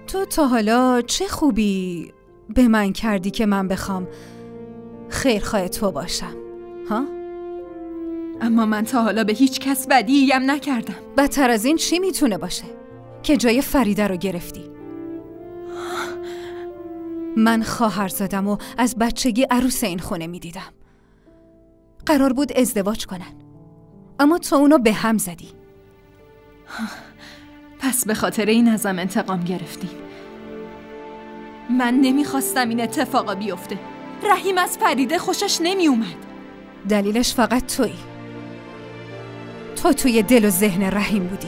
تو تا حالا چه خوبی به من کردی که من بخوام خیرخواه تو باشم؟ ها؟ اما من تا حالا به هیچ کس بدی‌ام نکردم. بدتر از این چی میتونه باشه که جای فریده رو گرفتی؟ من خواهرزادم و از بچگی عروس این خونه میدیدم. قرار بود ازدواج کنن، اما تو اونو به هم زدی. پس به خاطر این ازم انتقام گرفتیم. من نمیخواستم این اتفاقا بیفته. رحیم از فریده خوشش نمی اومد. دلیلش فقط تویی. تو توی دل و ذهن رحیم بودی.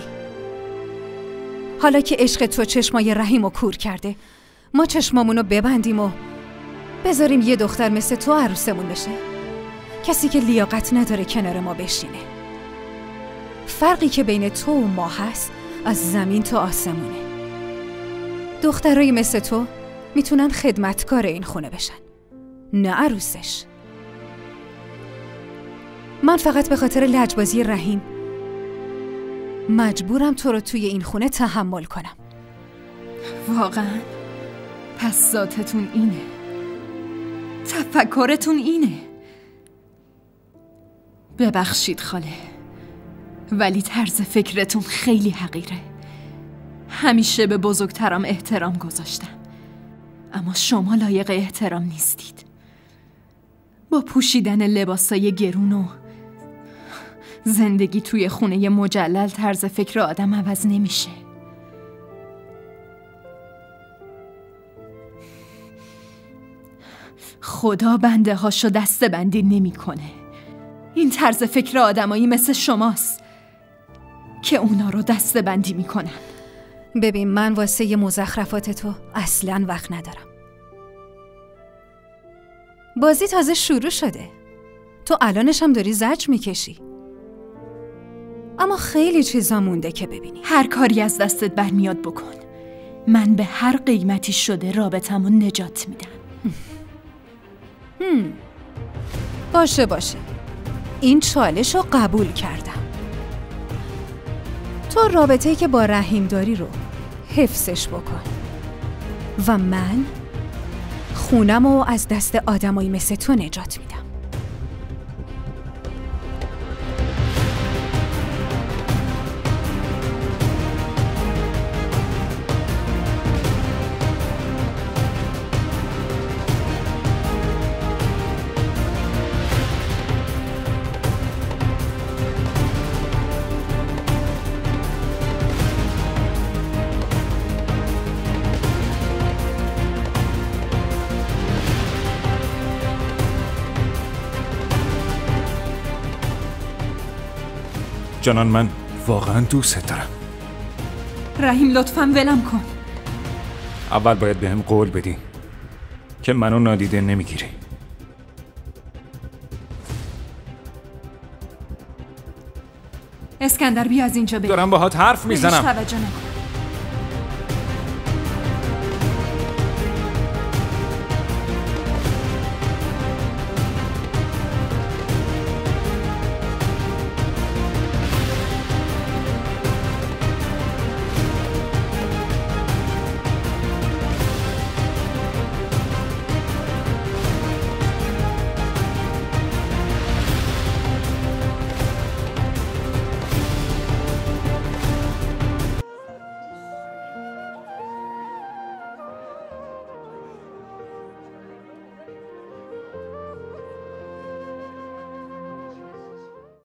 حالا که عشق تو چشمای رحیم رو کور کرده، ما چشمامونو ببندیم و بذاریم یه دختر مثل تو عروسمون بشه؟ کسی که لیاقت نداره کنار ما بشینه. فرقی که بین تو و ما هست از زمین تا آسمونه. دخترایی مثل تو میتونن خدمتکار این خونه بشن، نه عروسش. من فقط به خاطر لجبازی رحیم مجبورم تو رو توی این خونه تحمل کنم. واقعا؟ پس ذاتتون اینه، تفکرتون اینه. ببخشید خاله، ولی طرز فکرتون خیلی حقیره. همیشه به بزرگترم احترام گذاشتم، اما شما لایق احترام نیستید. با پوشیدن لباسای گرون و زندگی توی خونه مجلل طرز فکر آدم عوض نمیشه. خدا بنده هاشو دسته بندی نمی کنه. این طرز فکر آدمایی مثل شماست که اونا رو دسته بندی می کنن. ببین، من واسه ی مزخرفات تو اصلاً وقت ندارم. بازی تازه شروع شده. تو الانش هم داری زجر میکشی. اما خیلی چیزا مونده که ببینی. هر کاری از دستت برمیاد بکن. من به هر قیمتی شده رابطمو نجات میدم. باشه این چالش رو قبول کردم. تو رابطه‌ای که با رحیم داری رو حفظش بکن و من خونم رو از دست آدمایی مثل تو نجات میدم. جانان، من واقعا دوست دارم. رحیم لطفاً ولم کن. اول باید بهم قول بدی که منو نادیده نمیگیری. اسکندر بیا از اینجا بریم. دارم باهات حرف میزنم. توجه نکن.